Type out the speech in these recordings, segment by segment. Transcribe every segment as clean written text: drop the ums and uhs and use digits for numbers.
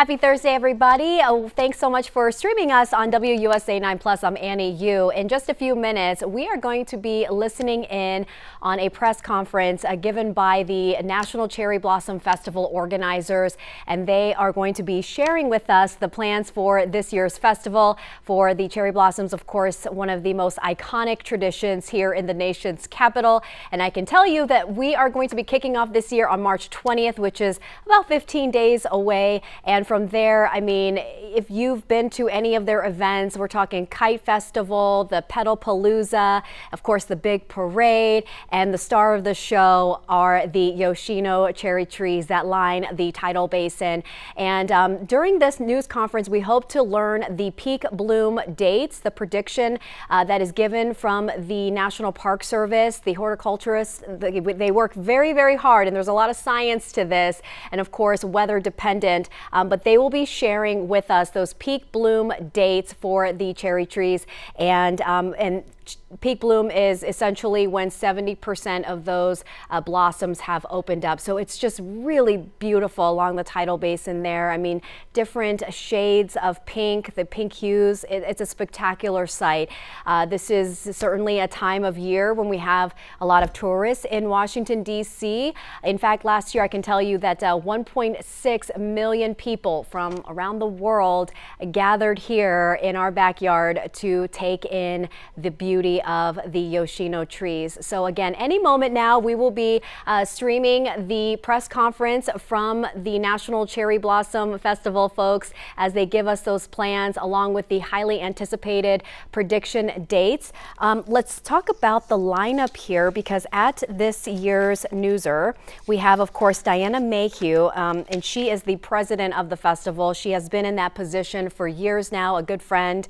Happy Thursday, everybody. Thanks so much for streaming us on WUSA 9 Plus. I'm Annie Yu. In just a few minutes, we are going to be listening in on a press conference given by the National Cherry Blossom Festival organizers, and they are going to be sharing with us the plans for this year's festival. For the cherry blossoms, of course, one of the most iconic traditions here in the nation's capital. And I can tell you that we are going to be kicking off this year on March 20th, which is about 15 days away. And from there, I mean, if you've been to any of their events, we're talking Kite Festival, the Petalpalooza, of course, the big parade, and the star of the show are the Yoshino cherry trees that line the tidal basin. And during this news conference, we hope to learn the peak bloom dates, the prediction that is given from the National Park Service. The horticulturists, they work very, very hard, and there's a lot of science to this, and of course, weather dependent. But they will be sharing with us those peak bloom dates for the cherry trees, and peak bloom is essentially when 70% of those blossoms have opened up. So it's just really beautiful along the tidal basin there. I mean, different shades of pink, the pink hues. It's a spectacular sight. This is certainly a time of year when we have a lot of tourists in Washington, D.C. In fact, last year I can tell you that 1.6 million people from around the world gathered here in our backyard to take in the beauty of the Yoshino trees. So again, any moment now, we will be streaming the press conference from the National Cherry Blossom Festival folks as they give us those plans along with the highly anticipated prediction dates. Let's talk about the lineup here, because at this year's Newser, we have, of course, Diana Mayhew, and she is the president of the festival. She has been in that position for years now, a good friend.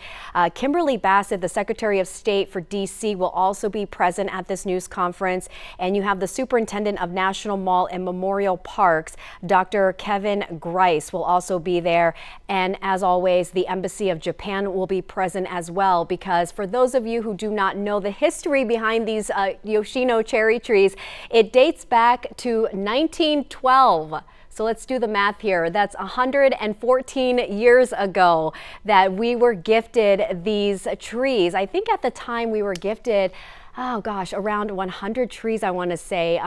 Kimberly Bassett, the Secretary of State for D.C., will also be present at this news conference. And you have the Superintendent of National Mall and Memorial Parks, Dr. Kevin Grice, will also be there. And as always, the Embassy of Japan will be present as well, because for those of you who do not know the history behind these Yoshino cherry trees, it dates back to 1912. So let's do the math here. That's 114 years ago that we were gifted these trees. I think at the time we were gifted, oh gosh, around 100 trees, I want to say.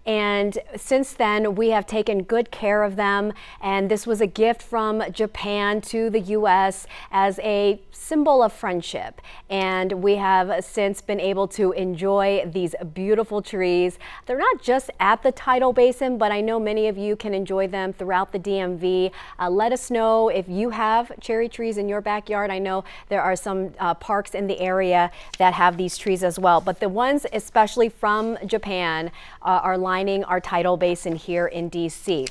And since then, we have taken good care of them. And this was a gift from Japan to the U.S. as a symbol of friendship. And we have since been able to enjoy these beautiful trees. They're not just at the tidal basin, but I know many of you can enjoy them throughout the DMV. Let us know if you have cherry trees in your backyard. I know there are some parks in the area that have these trees as well. But the ones especially from Japan are lining our tidal basin here in DC.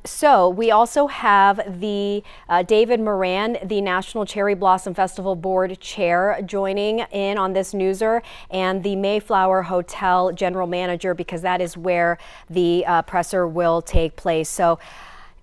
So we also have the David Moran, the National Cherry Blossom Festival Board Chair, joining in on this Newser, and the Mayflower Hotel General Manager, because that is where the presser will take place. So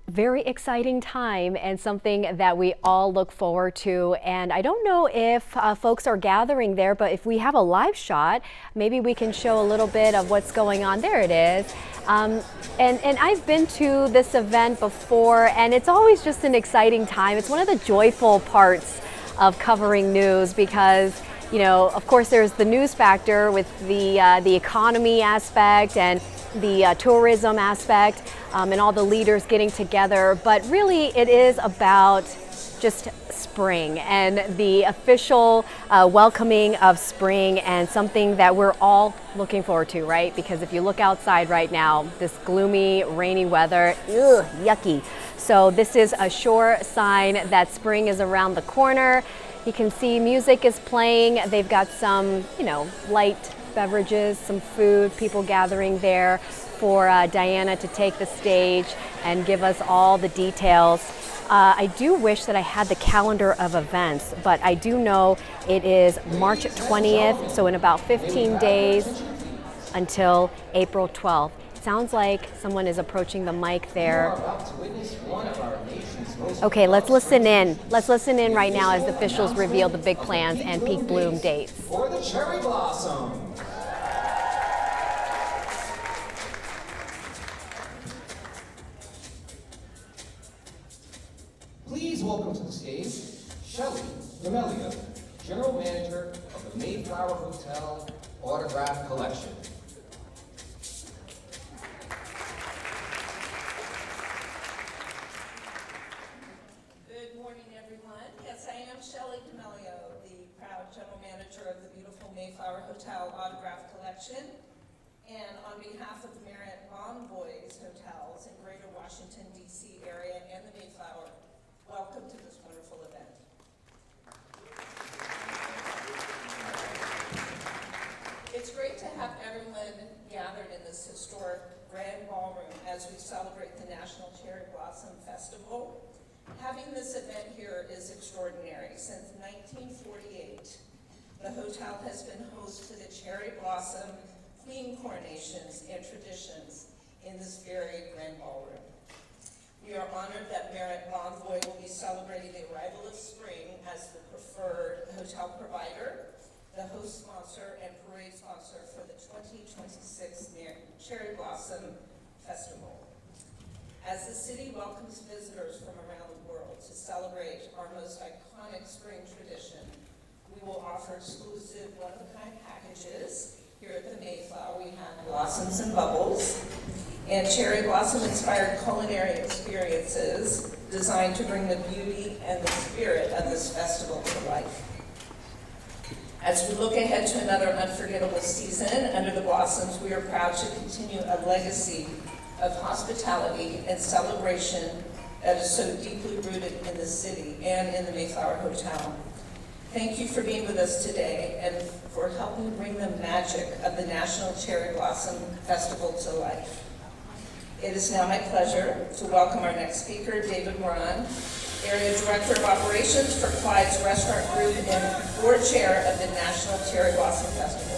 very exciting time and something that we all look forward to. And I don't know if folks are gathering there, but if we have a live shot, maybe we can show a little bit of what's going on. There it is. And I've been to this event before, and it's always just an exciting time. It's one of the joyful parts of covering news, because you know, of course, there's the news factor with the economy aspect and the tourism aspect, and all the leaders getting together. But really, it is about just spring and the official welcoming of spring, and something that we're all looking forward to, right? Because if you look outside right now, this gloomy, rainy weather, yucky. So this is a sure sign that spring is around the corner. You can see music is playing. They've got some, you know, light beverages, some food, people gathering there for Diana to take the stage and give us all the details. I do wish that I had the calendar of events, but I do know it is March 20th, so in about 15 days until April 12th. Sounds like someone is approaching the mic there. Okay, let's listen in. Let's listen in right now as the officials reveal the big plans and peak bloom dates. For the cherry blossom. welcome to the stage Shelley D'Amelio, General Manager of the Mayflower Hotel Autograph Collection. Good morning, everyone. Yes, I am Shelley D'Amelio, the proud General Manager of the beautiful Mayflower Hotel Autograph Collection. And on behalf of the Marriott Bonvoy Hotels in Greater Washington, D.C. area and the Mayflower, welcome to this wonderful event. It's great to have everyone gathered in this historic grand ballroom as we celebrate the National Cherry Blossom Festival. Having this event here is extraordinary. Since 1948, the hotel has been host to the Cherry Blossom Queen coronations and traditions in this very grand ballroom. We are honored that Marriott Bonvoy will be celebrating the arrival of spring as the preferred hotel provider, the host sponsor, and parade sponsor for the 2026 Cherry Blossom Festival. As the city welcomes visitors from around the world to celebrate our most iconic spring tradition, we will offer exclusive one-of-a-kind packages. Here at the Mayflower, we have Blossoms and Bubbles and cherry blossom-inspired culinary experiences designed to bring the beauty and the spirit of this festival to life. As we look ahead to another unforgettable season under the Blossoms, we are proud to continue a legacy of hospitality and celebration that is so deeply rooted in the city and in the Mayflower Hotel. Thank you for being with us today and for helping bring the magic of the National Cherry Blossom Festival to life. It is now my pleasure to welcome our next speaker, David Moran, Area Director of Operations for Clyde's Restaurant Group and Board Chair of the National Cherry Blossom Festival.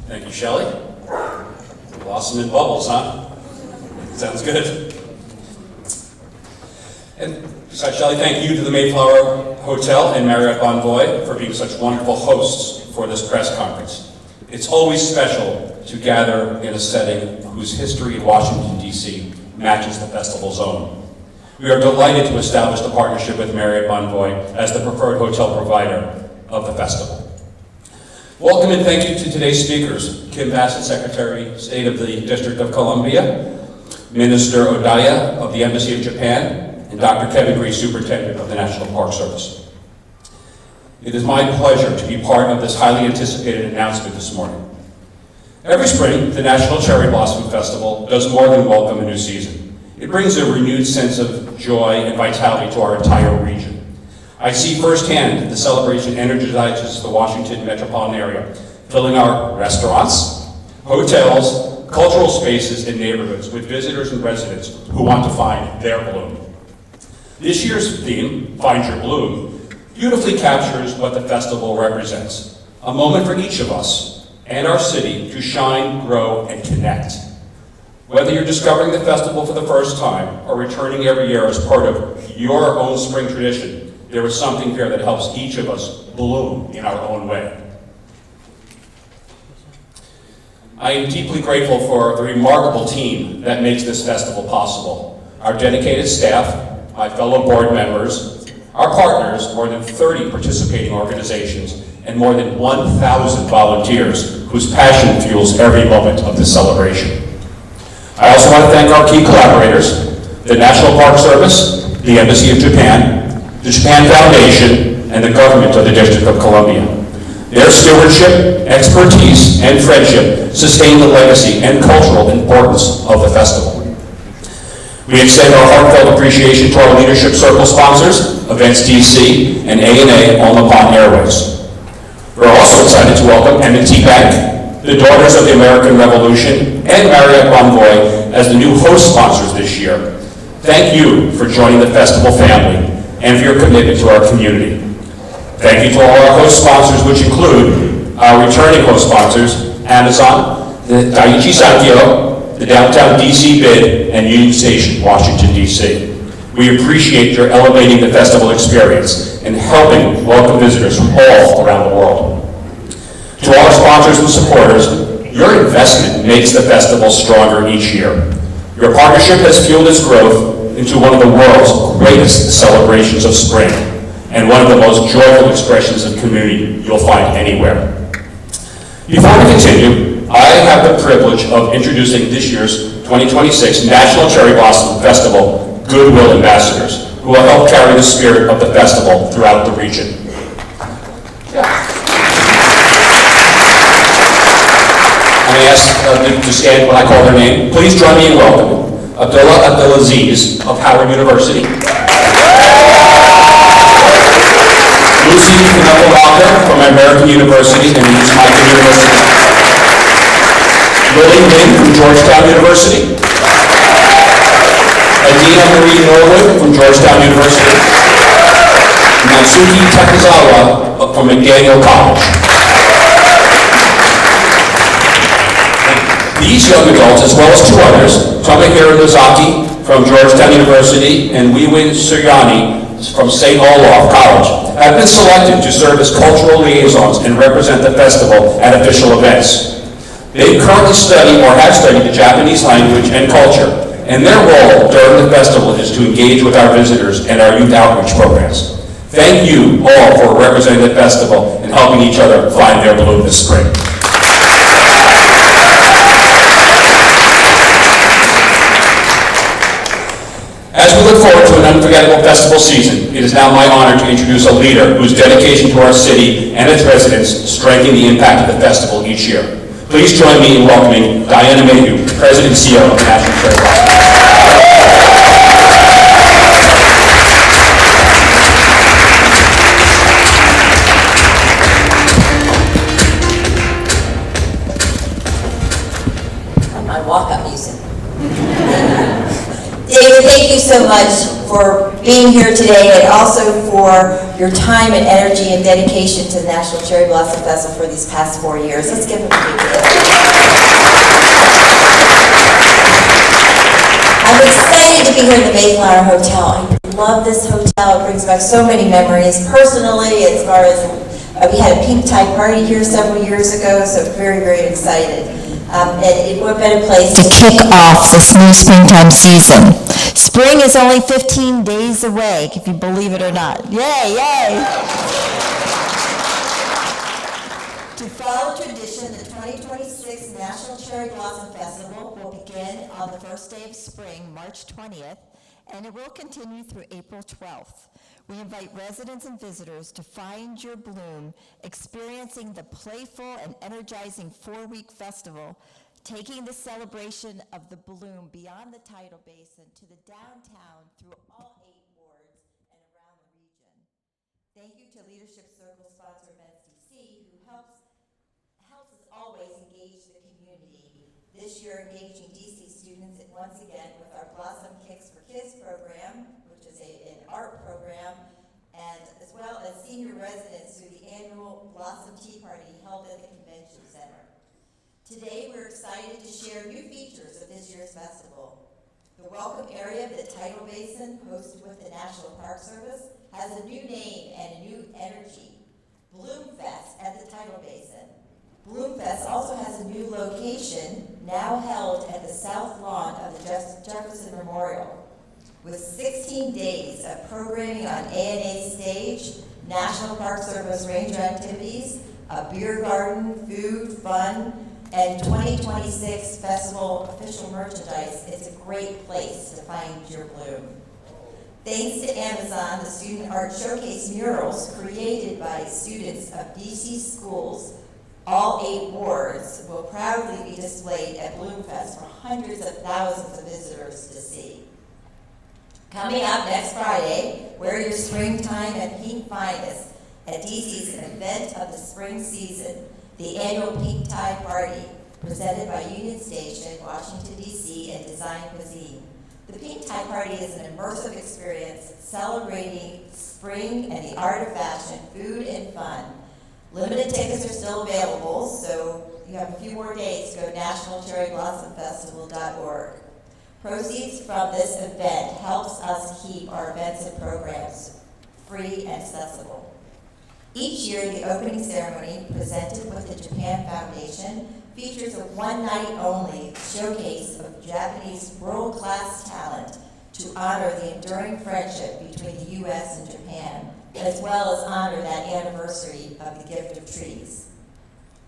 Thank you, Shelley. Blossom and bubbles, huh? Sounds good. And besides Shelley, thank you to the Mayflower Hotel and Marriott Bonvoy for being such wonderful hosts for this press conference. It's always special to gather in a setting whose history in Washington, D.C. matches the festival's own. We are delighted to establish the partnership with Marriott Bonvoy as the preferred hotel provider of the festival. Welcome and thank you to today's speakers, Kim Bassett, Secretary of State of the District of Columbia, Minister Odaya of the Embassy of Japan, and Dr. Kevin Gree, Superintendent of the National Park Service. It is my pleasure to be part of this highly anticipated announcement this morning. Every spring, the National Cherry Blossom Festival does more than welcome a new season. It brings a renewed sense of joy and vitality to our entire region. I see firsthand that the celebration energizes the Washington metropolitan area, filling our restaurants, hotels, cultural spaces, and neighborhoods with visitors and residents who want to find their bloom. This year's theme, Find Your Bloom, beautifully captures what the festival represents, a moment for each of us and our city to shine, grow, and connect. Whether you're discovering the festival for the first time or returning every year as part of your own spring tradition, there is something here that helps each of us bloom in our own way. I am deeply grateful for the remarkable team that makes this festival possible. Our dedicated staff, my fellow board members, our partners, more than 30 participating organizations, and more than 1,000 volunteers whose passion fuels every moment of this celebration. I also want to thank our key collaborators, the National Park Service, the Embassy of Japan, the Japan Foundation, and the government of the District of Columbia. Their stewardship, expertise, and friendship sustain the legacy and cultural importance of the festival. We extend our heartfelt appreciation to our Leadership Circle sponsors, Events DC and A&A All Nippon Airways. We're also excited to welcome M&T Bank, the Daughters of the American Revolution, and Marriott Bonvoy as the new host sponsors this year. Thank you for joining the festival family and for your commitment to our community. Thank you to all our host sponsors, which include our returning host sponsors, Amazon, the Daiichi Sankyo, the Downtown DC Bid, and Union Station, Washington, DC. We appreciate your elevating the festival experience and helping welcome visitors from all around the world. To all our sponsors and supporters, your investment makes the festival stronger each year. Your partnership has fueled its growth into one of the world's greatest celebrations of spring, and one of the most joyful expressions of community you'll find anywhere. Before we continue, I have the privilege of introducing this year's 2026 National Cherry Blossom Festival Goodwill Ambassadors, who will help carry the spirit of the festival throughout the region. I ask them to stand when I call their name. Please join me in welcoming Abdullah Abdulaziz of Howard University, Lucy Pinello from American University and East Michael University, Lily Lin from Georgetown University, Adina Marie Norwood from Georgetown University, Natsuki Takizawa from McDaniel College. These young adults, as well as two others, Tomohiro Nozaki from Georgetown University and Wiwin Suryani from St. Olaf College, have been selected to serve as cultural liaisons and represent the festival at official events. They currently study or have studied the Japanese language and culture, and their role during the festival is to engage with our visitors and our youth outreach programs. Thank you all for representing the festival and helping each other find their bloom this spring. As we look forward to an unforgettable festival season, it is now my honor to introduce a leader whose dedication to our city and its residents strengthen the impact of the festival each year. Please join me in welcoming Diana Mayhew, President and CEO of the National Cherry Blossom. My walk-up music. David, thank you so much for being here today and also for your time and energy and dedication to the National Cherry Blossom Festival for these past 4 years. Let's give him a big hand. I'm excited to be here at the Mayflower Hotel. I love this hotel. It brings back so many memories personally, as far as we had a pink tie party here several years ago, so very, very excited. And what better place to kick off this new springtime season. Spring is only 15 days away, if you believe it or not. Yay, yay! To follow tradition, the 2026 National Cherry Blossom Festival will begin on the first day of spring, March 20th, and it will continue through April 12th. We invite residents and visitors to find your bloom, experiencing the playful and energizing 4-week festival, taking the celebration of the bloom beyond the tidal basin to the downtown through all 8 wards and around the region. Thank you to Leadership Circle sponsor Events DC, who helps us always engage the community. This year, engaging DC students once again with our Blossom Kicks for Kids program, which is an art program, and as well as senior residents through the annual Blossom Tea Party held at the Convention Center. Today, we're excited to share new features of this year's festival. The welcome area of the tidal basin, hosted with the National Park Service, has a new name and a new energy. Bloomfest at the tidal basin. Bloomfest also has a new location, now held at the south lawn of the Jefferson Memorial. With 16 days of programming on ANA stage, National Park Service ranger activities, a beer garden, food, fun, and 2026 festival official merchandise, it's a great place to find your bloom. Thanks to Amazon, the Student Art Showcase murals created by students of DC schools, all 8 wards, will proudly be displayed at Bloomfest for hundreds of thousands of visitors to see. Coming up next Friday, wear your springtime and pink finest at DC's event of the spring season, the annual Pink Tie Party, presented by Union Station, Washington, D.C., and Design Cuisine. The Pink Tie Party is an immersive experience celebrating spring and the art of fashion, food, and fun. Limited tickets are still available, so you have a few more days to go to nationalcherryblossomfestival.org. Proceeds from this event helps us keep our events and programs free and accessible. Each year, the opening ceremony, presented with the Japan Foundation, features a one-night-only showcase of Japanese world-class talent to honor the enduring friendship between the U.S. and Japan, as well as honor that anniversary of the gift of trees.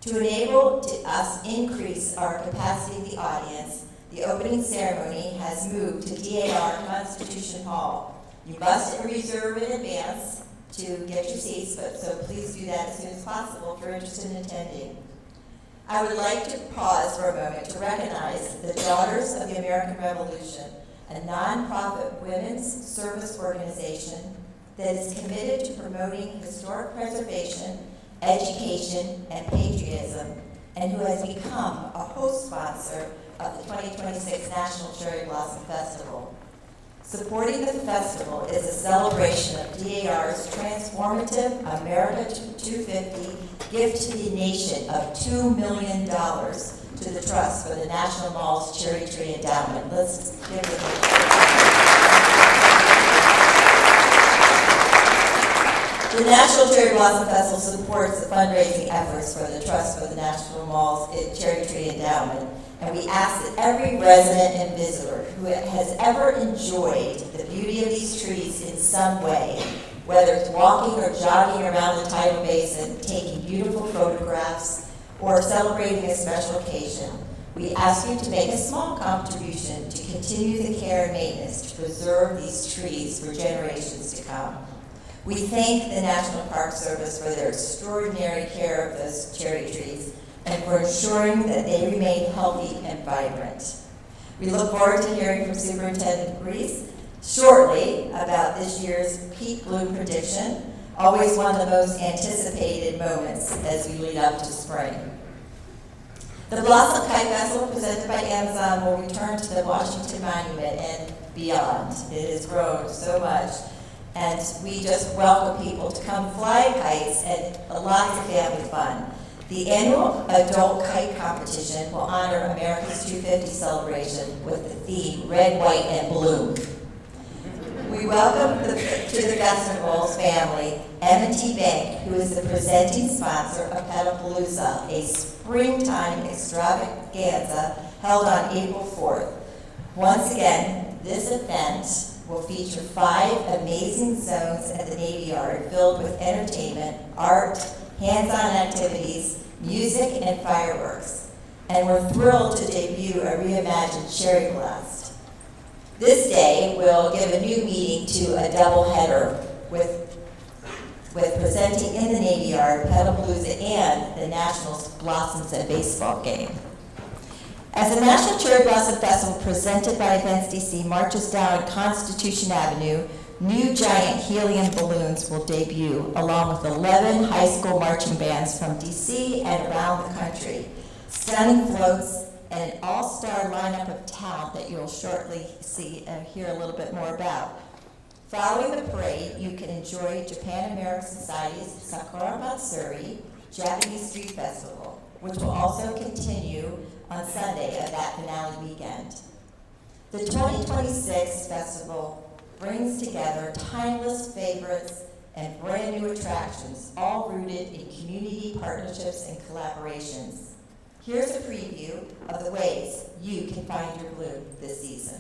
To enable us increase our capacity of the audience, the opening ceremony has moved to DAR Constitution Hall. You must reserve in advance to get your seats, so please do that as soon as possible if you're interested in attending. I would like to pause for a moment to recognize the Daughters of the American Revolution, a nonprofit women's service organization that is committed to promoting historic preservation, education, and patriotism, and who has become a host sponsor of the 2026 National Cherry Blossom Festival. Supporting the festival is a celebration of DAR's transformative America 250 gift to the nation of $2 million to the Trust for the National Mall's Cherry Tree Endowment. Let's give it The National Cherry Blossom Festival supports the fundraising efforts for the Trust for the National Mall's Cherry Tree Endowment, and we ask that every resident and visitor who has ever enjoyed the beauty of these trees in some way, whether it's walking or jogging around the tidal basin, taking beautiful photographs, or celebrating a special occasion, we ask you to make a small contribution to continue the care and maintenance to preserve these trees for generations to come. We thank the National Park Service for their extraordinary care of those cherry trees and for ensuring that they remain healthy and vibrant. We look forward to hearing from Superintendent Brees shortly about this year's peak bloom prediction, always one of the most anticipated moments as we lead up to spring. The Blossom Kite Festival, presented by Amazon, will return to the Washington Monument and beyond. It has grown so much, and we just welcome people to come fly kites and lots of family fun. The annual adult kite competition will honor America's 250 celebration with the theme Red, White, and Blue. We welcome to the festival's family M&T Bank, who is the presenting sponsor of Petapalooza, a springtime extravaganza held on April 4th. Once again, this event will feature 5 amazing zones at the Navy Yard filled with entertainment, art, hands-on activities, music, and fireworks. And we're thrilled to debut a reimagined Cherry Blast. This day will give a new meaning to a doubleheader with presenting in the Navy Yard, Petapalooza, and the National Blossoms and Baseball game. As the National Cherry Blossom Festival, presented by Events DC, marches down Constitution Avenue, new giant helium balloons will debut, along with 11 high school marching bands from DC and around the country. Stunning floats and an all-star lineup of talent that you'll shortly see and hear a little bit more about. Following the parade, you can enjoy Japan American Society's Sakura Matsuri Japanese Street Festival, which will also continue on Sunday of that finale weekend. The 2026 festival brings together timeless favorites and brand new attractions, all rooted in community partnerships and collaborations. Here's a preview of the ways you can find your bloom this season.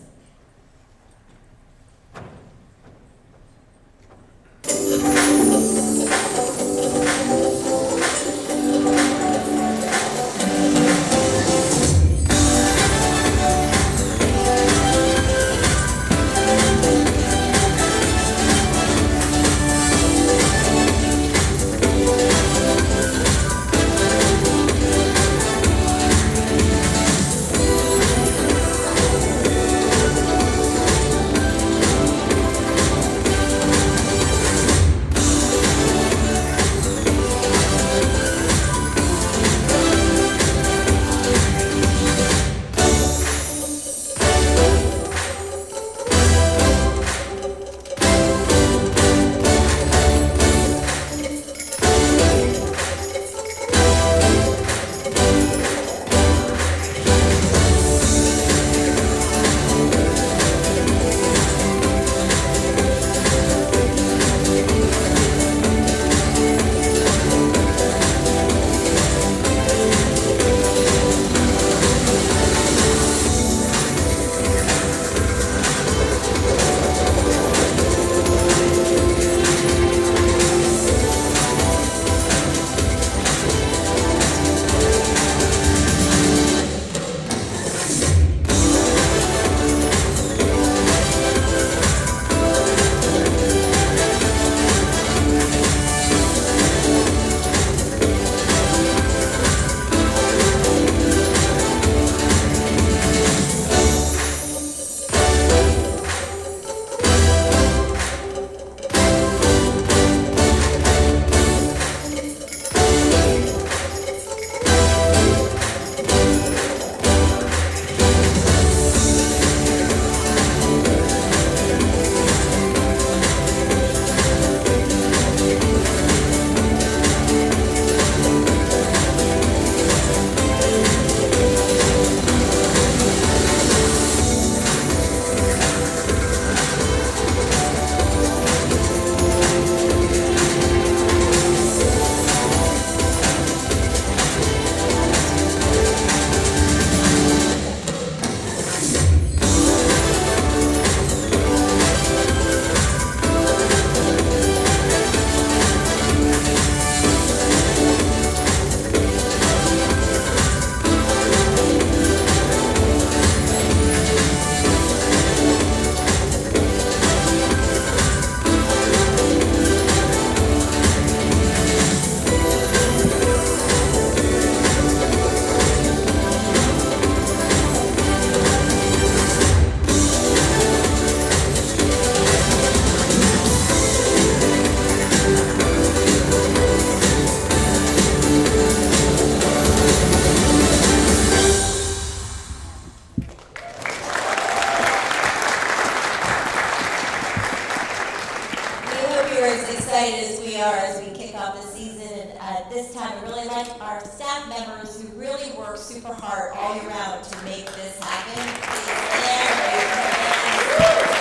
this time, I really like our staff members who really work super hard all year round to make this happen. Please stand, raise your hands.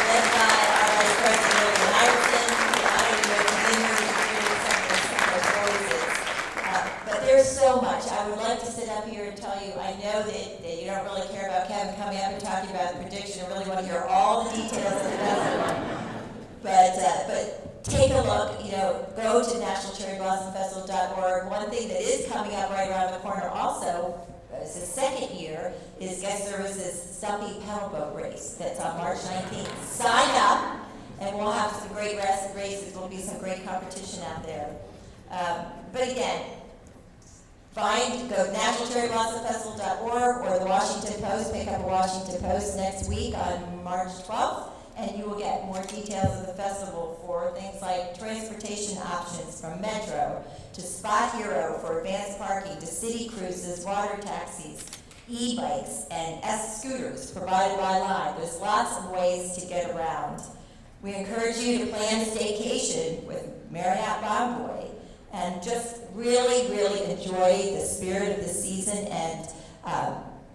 Led by our Vice President, William Iverson, I don't know if you've been here some of those voices. But there's so much. I would love to sit up here and tell you, I know that you don't really care about Kevin coming up and talking about the prediction. I really want to hear all the details of the festival. But take a look, go to nationalcherryblossomfestival.org. One thing that is coming up right around the corner also, it's the second year, is Guest Services Stumpy Pedal Boat Race. That's on March 19th. Sign up, and we'll have some great races. There'll be some great competition out there. But again, go to nationalcherryblossomfestival.org or the Washington Post. Pick up a Washington Post next week on March 12th. And you will get more details of the festival for things like transportation options from Metro to Spot Hero for advanced parking to city cruises, water taxis, e-bikes, and scooters provided by Lime. There's lots of ways to get around. We encourage you to plan a staycation with Marriott Bonvoy and just really, really enjoy the spirit of the season and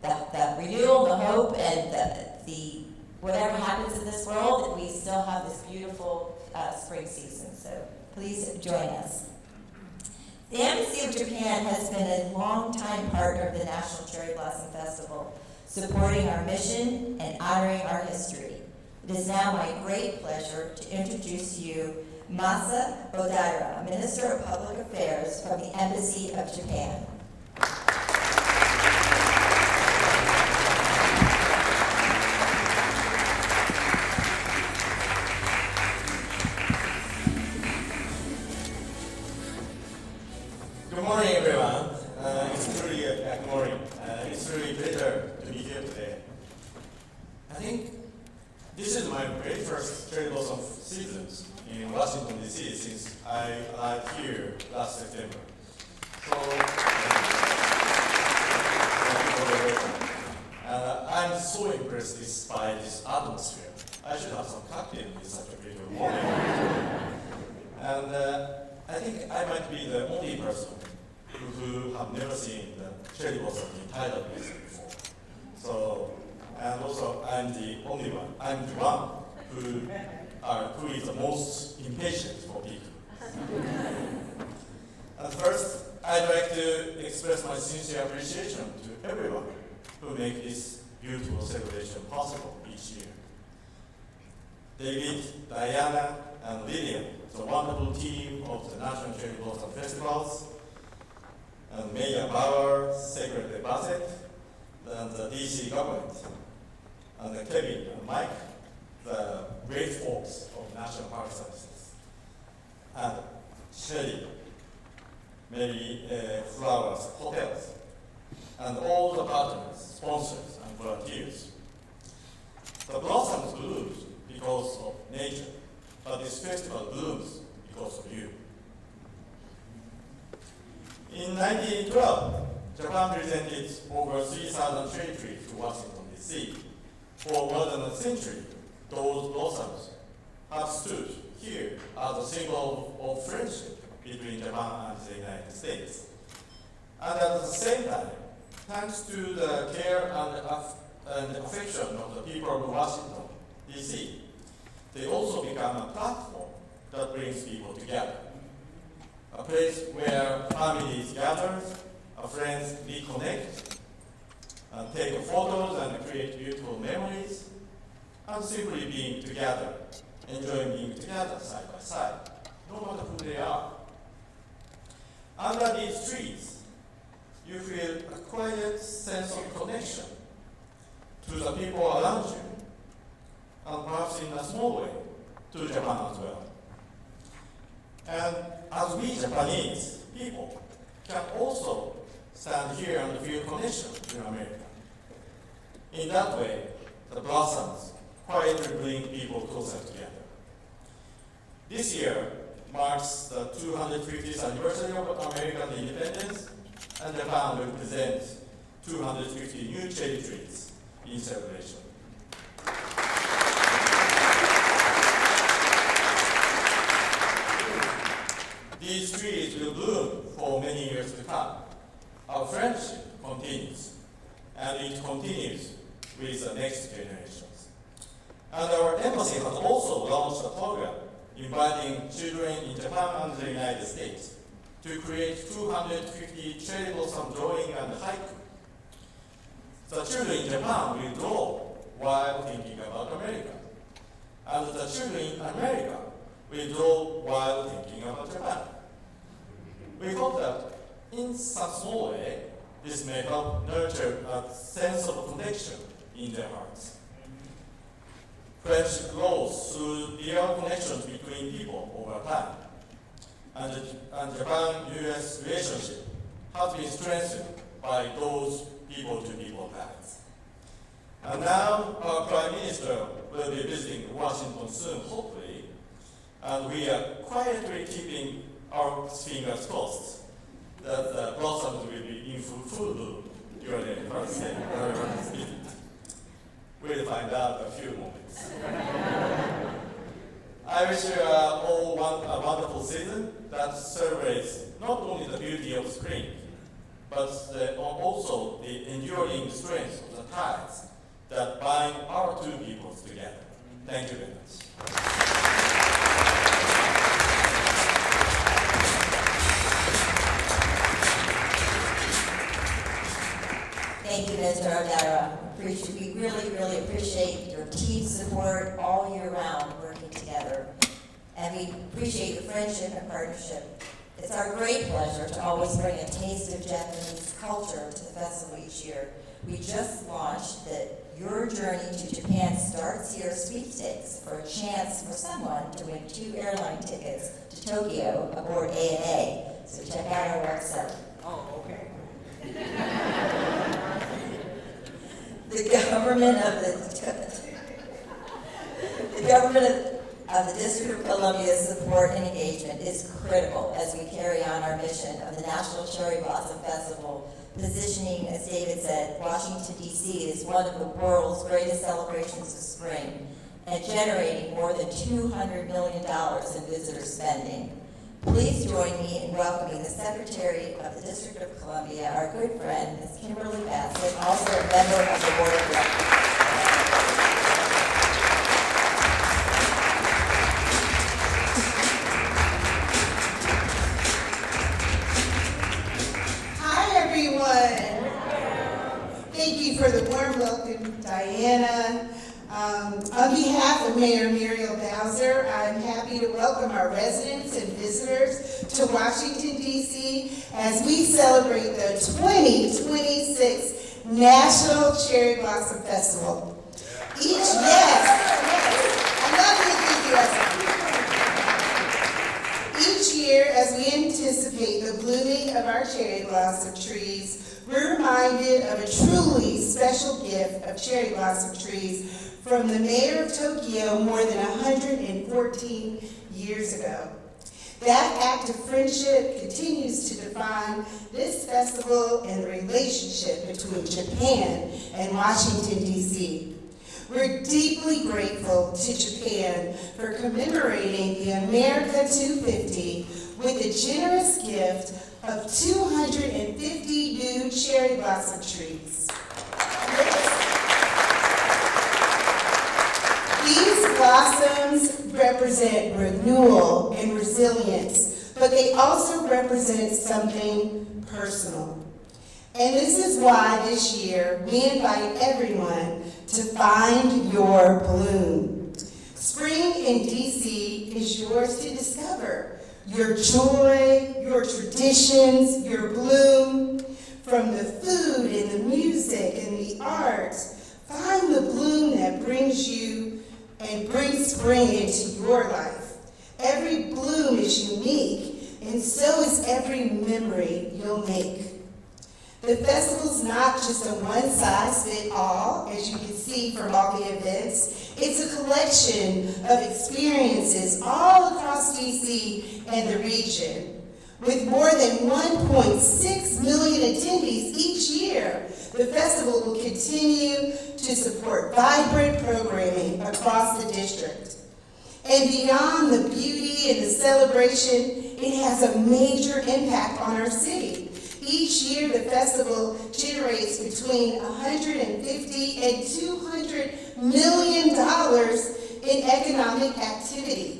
the renewal, the hope, and the whatever happens in this world, that we still have this beautiful spring season. So please join us. The Embassy of Japan has been a longtime partner of the National Cherry Blossom Festival, supporting our mission and honoring our history. It is now my great pleasure to introduce to you Masa Odaira, Minister of Public Affairs from the Embassy of Japan. Good morning, everyone. Good morning. It's really a pleasure to be here today. I think this is my very first Cherry Blossom season in Washington, D.C. since I arrived here last September. So, I'm so impressed by this atmosphere. I should have some cocktail with such a beautiful morning. And I think I might be the only person who have never seen the cherry blossom in Thailand before. So, and also I'm the only one. I'm the one who is the most impatient for people. And first, I'd like to express my sincere appreciation to everyone who make this beautiful celebration possible each year. David, Diana, and Lillian, the wonderful team of the National Cherry Blossom Festivals, and Mayor Bauer, Secretary Bassett, and the DC government, and Kevin and Mike, the great folks of National Park Services, and Shelly, Mary Flowers Hotels, and all the partners, sponsors, and volunteers. The blossoms bloom because of nature, but this festival blooms because of you. In 1912, Japan presented over 3,000 cherry trees to Washington, D.C. For more than a century, those blossoms have stood here as a symbol of friendship between Japan and the United States. And at the same time, thanks to the care and affection of the people of Washington, D.C., they also become a platform that brings people together. A place where families gather, friends reconnect, and take photos and create beautiful memories, and simply being together, enjoying being together side by side, no matter who they are. Under these trees, you feel a quiet sense of connection to the people around you, and perhaps in a small way, to Japan as well. And as we Japanese people can also stand here and feel connection to America. In that way, the blossoms quietly bring people closer together. This year marks the 250th anniversary of American independence, and Japan will present 250 new cherry trees in celebration. these trees will bloom for many years to come. Our friendship continues, and it continues with the next generations. And our embassy has also launched a program inviting children in Japan and the United States to create 250 cherry blossom drawing and haiku. The children in Japan will draw while thinking about America, and the children in America will draw while thinking about Japan. We hope that in some small way, this may help nurture a sense of connection in their hearts. Friendship grows through real connections between people over time, and Japan-US relationship has been strengthened by those people-to-people paths. And now our Prime Minister will be visiting Washington soon, hopefully, and we are quietly keeping our fingers crossed that the blossoms will be in full bloom during the first visit. We'll find out in a few moments. I wish you all a wonderful season that celebrates not only the beauty of spring, but also the enduring strength of the ties that bind our two peoples together. Thank you very much. Thank you, Mr. Odera. We really appreciate your team support all year round working together. And we appreciate your friendship and partnership. It's our great pleasure to always bring a taste of Japanese culture to the festival each year. We just launched the Your Journey to Japan Starts Here sweepstakes for a chance for someone to win 2 airline tickets to Tokyo aboard ANA. So check out our website. Oh, okay. The government of the District of Columbia's support and engagement is critical as we carry on our mission of the National Cherry Blossom Festival, positioning, as David said, Washington, D.C. is one of the world's greatest celebrations of spring and generating more than $200 million in visitor spending. Please join me in welcoming the Secretary of the District of Columbia, our good friend, Ms. Kimberly Bassett, also a member of the Board of Directors. Hi, everyone. Thank you for the warm welcome, Diana. On behalf of Mayor Muriel Bowser, I'm happy to welcome our residents and visitors to Washington, D.C. as we celebrate the 2026 National Cherry Blossom Festival. Each year, as we anticipate the blooming of our cherry blossom trees, we're reminded of a truly special gift of cherry blossom trees from the mayor of Tokyo more than 114 years ago. That act of friendship continues to define this festival and the relationship between Japan and Washington, D.C. We're deeply grateful to Japan for commemorating the America 250 with a generous gift of 250 new cherry blossom trees. These blossoms represent renewal and resilience, but they also represent something personal. And this is why this year we invite everyone to find your bloom. Spring in DC is yours to discover. Your joy, your traditions, your bloom, from the food and the music and the arts, find the bloom that brings you and brings spring into your life. Every bloom is unique, and so is every memory you'll make. The festival's not just a one-size-fits-all, as you can see from all the events. It's a collection of experiences all across DC and the region. With more than 1.6 million attendees each year, the festival will continue to support vibrant programming across the district. And beyond the beauty and the celebration, it has a major impact on our city. Each year, the festival generates between $150 and $200 million in economic activity.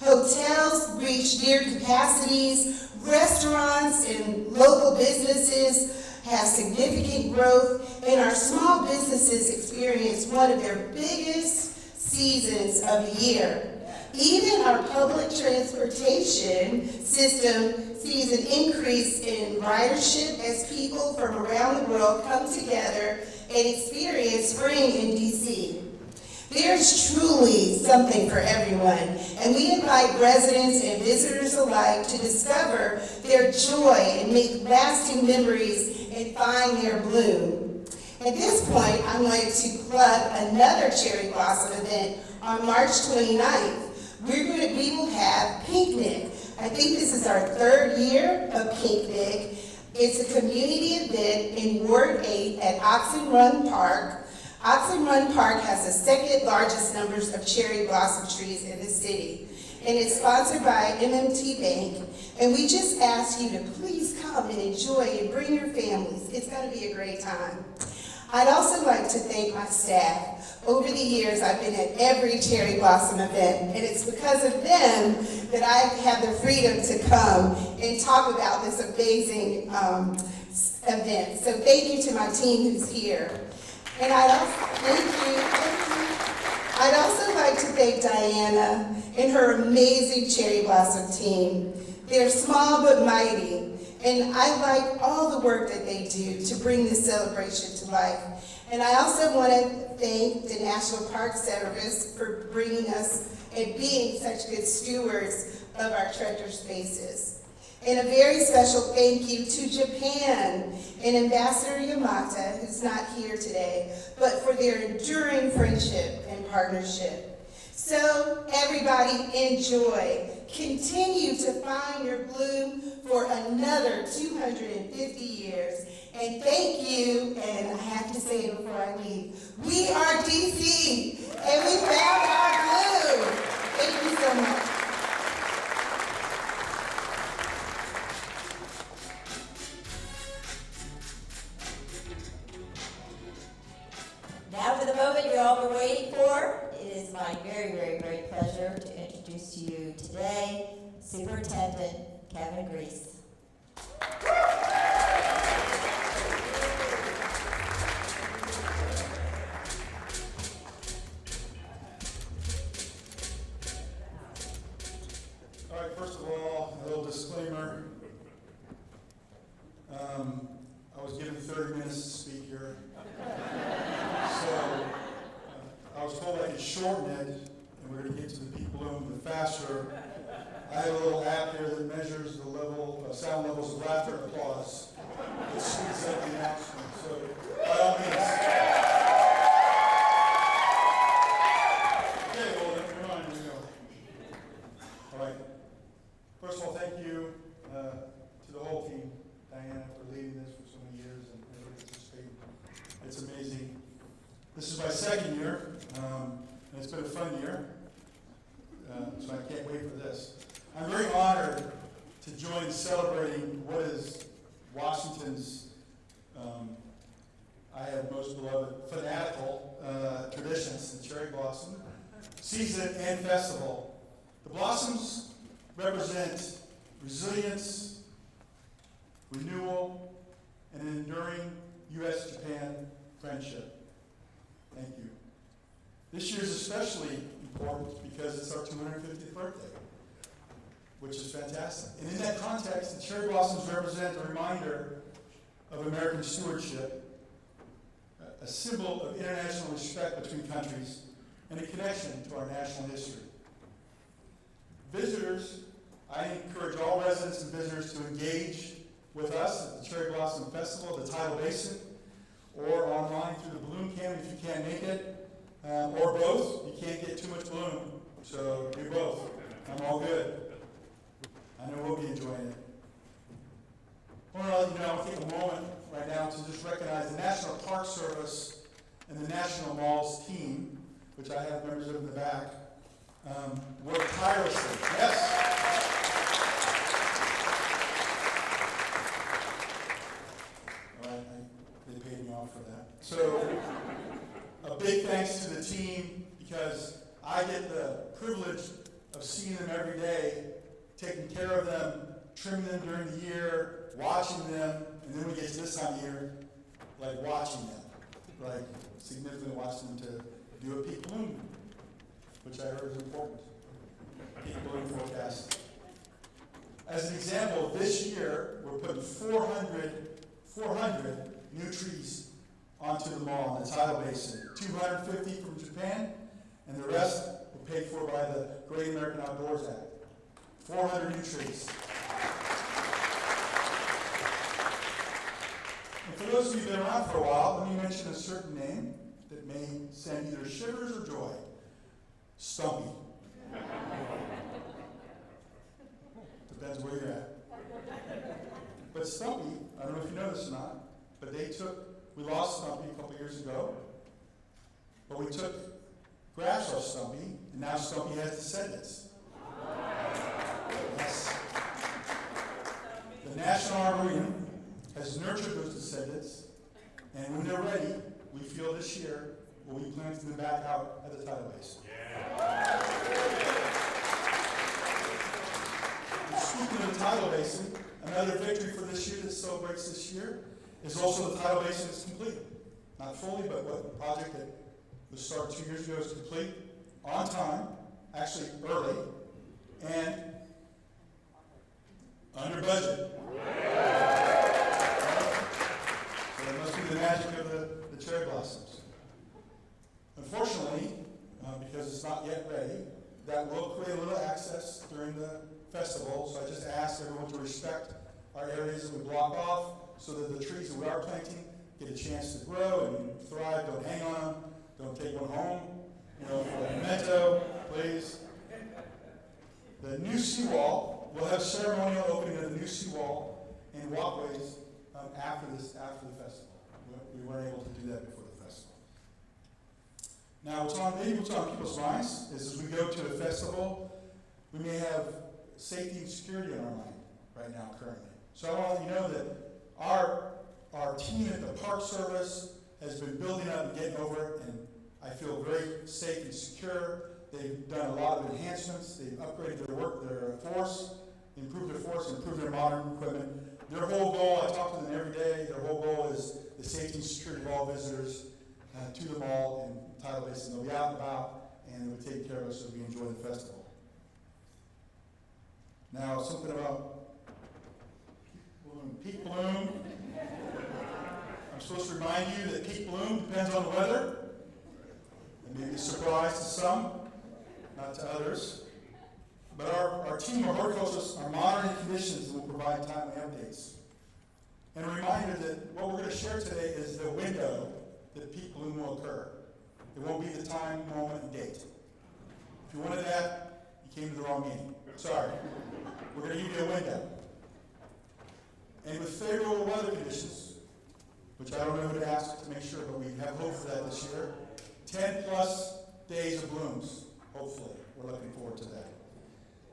Hotels reach near capacities, restaurants and local businesses have significant growth, and our small businesses experience one of their biggest seasons of the year. Even our public transportation system sees an increase in ridership as people from around the world come together and experience spring in DC. There's truly something for everyone, and we invite residents and visitors alike to discover their joy and make lasting memories and find their bloom. At this point, I'm going to plug another Cherry Blossom event on March 29th. We will have Pinknick. I think this is our third year of Pinknick. It's a community event in Ward 8 at Oxen Run Park. Oxen Run Park has the second largest numbers of cherry blossom trees in the city, and it's sponsored by MMT Bank. And we just ask you to please come and enjoy and bring your families. It's going to be a great time. I'd also like to thank my staff. Over the years, I've been at every Cherry Blossom event, and it's because of them that I have the freedom to come and talk about this amazing event. So thank you to my team who's here. And I'd also like to thank Diana and her amazing Cherry Blossom team. They're small but mighty, and I like all the work that they do to bring this celebration to life. And I also want to thank the National Park Service for bringing us and being such good stewards of our treasure spaces. And a very special thank you to Japan and Ambassador Yamata, who's not here today, but for their enduring friendship and partnership. So everybody enjoy. Continue to find your bloom for another 250 years. And thank you, and I have to say it before I leave, we are DC, and we found our bloom. Thank you so much. Now for the moment you're all been waiting for. It is my very, very great pleasure to introduce to you today Superintendent Kevin Grease. All right, first of all, a little disclaimer. I was given 30 minutes to speak here. So I was told I could shorten it, and we're going to get to the peak bloom the faster. I have a little app here that measures the level of sound levels of laughter and applause. It speeds up the announcement. So by all means. Okay, well, never mind. Here we go. All right. First of all, thank you to the whole team, Diana, for leading this for so many years and everybody participating. It's amazing. This is my second year, and it's been a fun year, so I can't wait for this. I'm very honored to join celebrating what is Washington's, I have most beloved, fanatical traditions, the Cherry Blossom season and festival. The blossoms represent resilience, renewal, and an enduring U.S.-Japan friendship. Thank you. This year is especially important because it's our 250th birthday, which is fantastic. And in that context, the cherry blossoms represent a reminder of American stewardship, a symbol of international respect between countries, and a connection to our national history. Visitors, I encourage all residents and visitors to engage with us at the Cherry Blossom Festival at the Tidal Basin, or online through the Bloom Cam if you can't make it, or both. You can't get too much bloom, so do both. I'm all good. I know we'll be enjoying it. I want to let you know, I want to take a moment right now to just recognize the National Park Service and the National Malls team, which I have members of in the back, work tirelessly. Yes. trimming them during the year, watching them, and then when we get to this time of year, like watching them, like significantly watching them to do a peak bloom, which I heard is important. Peak bloom forecast. As an example, this year, we're putting 400 new trees onto the mall in the tidal basin. 250 from Japan, and the rest were paid for by the Great American Outdoors Act. 400 new trees. And for those of you that have been around for a while, let me mention a certain name that may send either shivers or joy. Stumpy. Depends where you're at. But Stumpy, I don't know if you know this or not, but we lost Stumpy a couple years ago, but we took grafts off Stumpy, and now Stumpy has descendants. Yes. The National Arboretum has nurtured those descendants, and when they're ready, we feel this year, we'll be planting them back out at the tidal basin. Speaking of the tidal basin, another victory for this year that celebrates this year is also the tidal basin is complete. Not fully, but what the project that was started 2 years ago is complete, on time, actually early, and under budget. So that must be the magic of the cherry blossoms. Unfortunately, because it's not yet ready, that will create a little access during the festival, so I just ask everyone to respect our areas that we block off so that the trees that we are planting get a chance to grow and thrive. Don't hang on them. Don't take one home. For a memento, please. The new seawall, we'll have ceremonial opening of the new seawall and walkways after the festival. We weren't able to do that before the festival. Now, what's on people's minds is as we go to a festival, we may have safety and security on our mind right now, currently. So I want to let you know that our team at the Park Service has been building up and getting over it, and I feel very safe and secure. They've done a lot of enhancements. They've upgraded their force, improved their modern equipment. Their whole goal, I talk to them every day, their whole goal is the safety and security of all visitors to the mall and tidal basin. They'll be out and about, and they'll take care of us as we enjoy the festival. Now, something about peak bloom. I'm supposed to remind you that peak bloom depends on the weather. It may be a surprise to some, not to others. But our team of horticulturists are monitoring conditions and will provide timely updates. And a reminder that what we're going to share today is the window that peak bloom will occur. It won't be the time, moment, and date. If you wanted that, you came to the wrong meeting. Sorry. We're going to give you a window. And with favorable weather conditions, which I don't know who to ask to make sure, but we have hope for that this year, 10 plus days of blooms, hopefully. We're looking forward to that.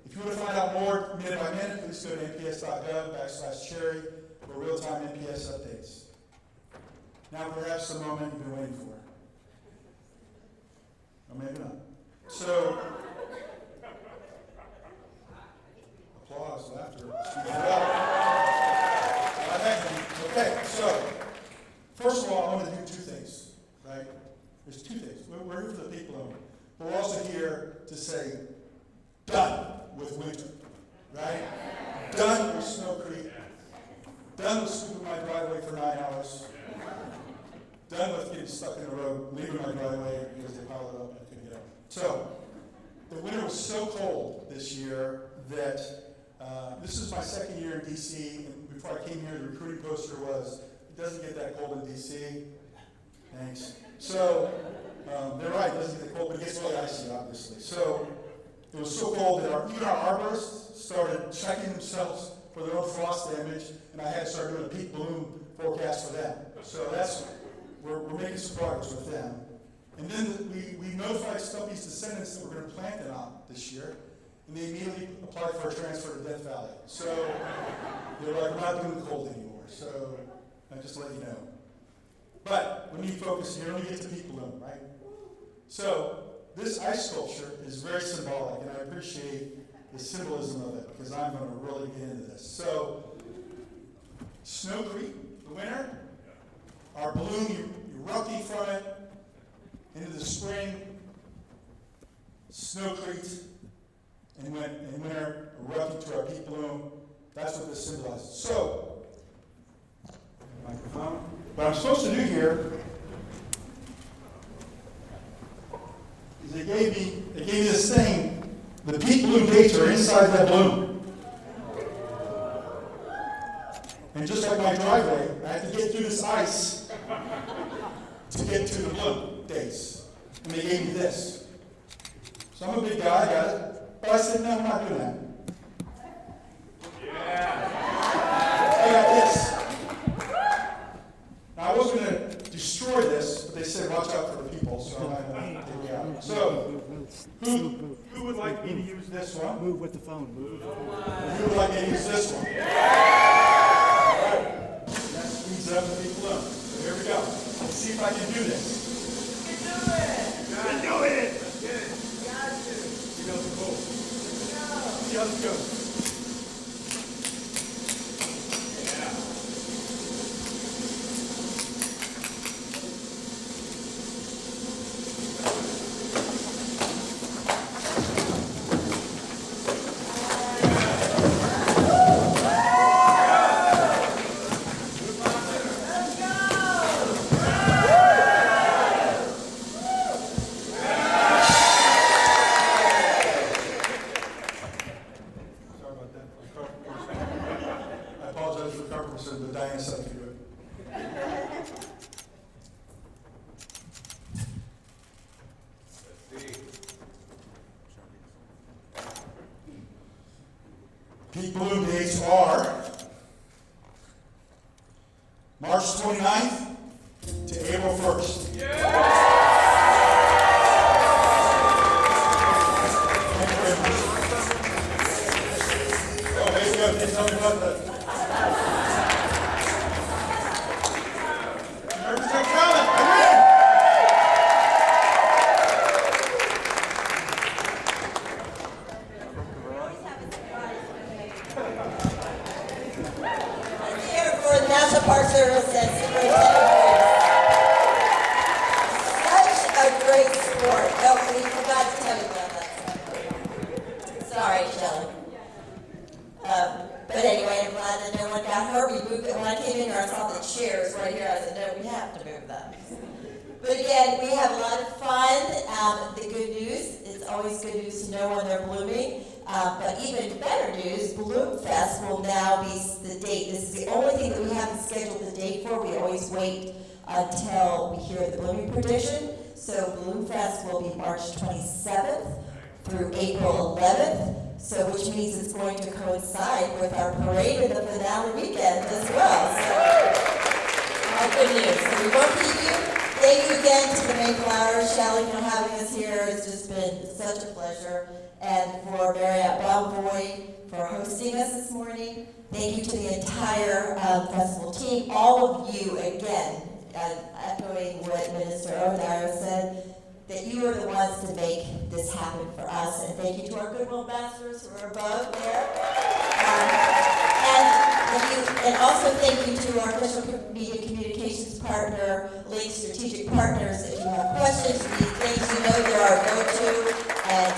If you want to find out more minute by minute, please go to nps.gov/cherry for real-time NPS updates. Now perhaps the moment you've been waiting for. Or maybe not. So, applause, laughter. Okay, so, first of all, I want to do two things, right? There's two things. We're here for the peak bloom, but we're also here to say, done with winter, right? Done with Snow Creek. Done with sweeping my driveway for 9 hours. Done with getting stuck in the road, leaving my driveway because they piled it up and I couldn't get out. So, the winter was so cold this year that this is my second year in DC, and before I came here, the recruiting poster was, it doesn't get that cold in DC. Thanks. So, they're right, it doesn't get that cold, but it gets really icy, obviously. So, it was so cold that even our arborists started checking themselves for their own frost damage, and I had to start doing a peak bloom forecast for them. So we're making some progress with them. And then we notified Stumpy's descendants that we're going to plant them out this year, and they immediately applied for a transfer to Death Valley. So they're like, we're not doing the cold anymore. So I just let you know. But when you focus here, let me get to peak bloom, right? So this ice sculpture is very symbolic, and I appreciate the symbolism of it, because I'm going to really get into this. So, Snow Creek, the winter, our bloom erupting from it into the spring, Snow Creek, and winter erupting to our peak bloom. That's what this symbolizes. So, microphone. What I'm supposed to do here is they gave me this thing. The peak bloom dates are inside that bloom. And just like my driveway, I have to get through this ice to get to the bloom dates. And they gave me this. So I'm a big guy, I got it. But I said, no, I'm not doing that. I got this. Now, I wasn't going to destroy this, but they said, watch out for the people, so I'm not going to take it out. So, who would like me to use this one? Move with the phone. Move. Who would like me to use this one? All right. That speeds up the big bloom. So here we go. Let's see if I can do this. You can do it. Let's get it. You know the goal. See how this goes. Peak bloom dates are March 29th to April 1st. Thank you very much. Oh, there you go. Tell me about that. Nervous and talent. I win! Here for the National Park Service and Superintendent Briggs. Such a great sport. Oh, we forgot to tell you about that. Sorry, Shelley. But anyway, I'm glad that no one got hurt. We moved it. When I came in here, I saw the chairs right here. I said, no, we have to move them. But again, we have a lot of fun. The good news, it's always good news to know when they're blooming. But even better news, Bloom Fest will now be the date. This is the only thing that we haven't scheduled the date for. We always wait until we hear the blooming prediction. So Bloom Fest will be March 27th through April 11th. So which means it's going to coincide with our parade and the finale weekend as well. So, good news. So we won't keep you. Thank you again to the Mayflower, Shelley, for having us here. It's just been such a pleasure. And for Marriott Bonvoy for hosting us this morning. Thank you to the entire festival team. All of you, again, echoing what Minister O'Dyer said, that you are the ones to make this happen for us. And thank you to our Goodwill ambassadors who are above there. And also thank you to our official media communications partner, Link Strategic Partners. If you have questions, these things, you know they're our go-to, and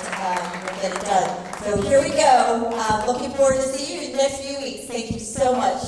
we'll get it done. So here we go. Looking forward to seeing you in the next few weeks. Thank you so much.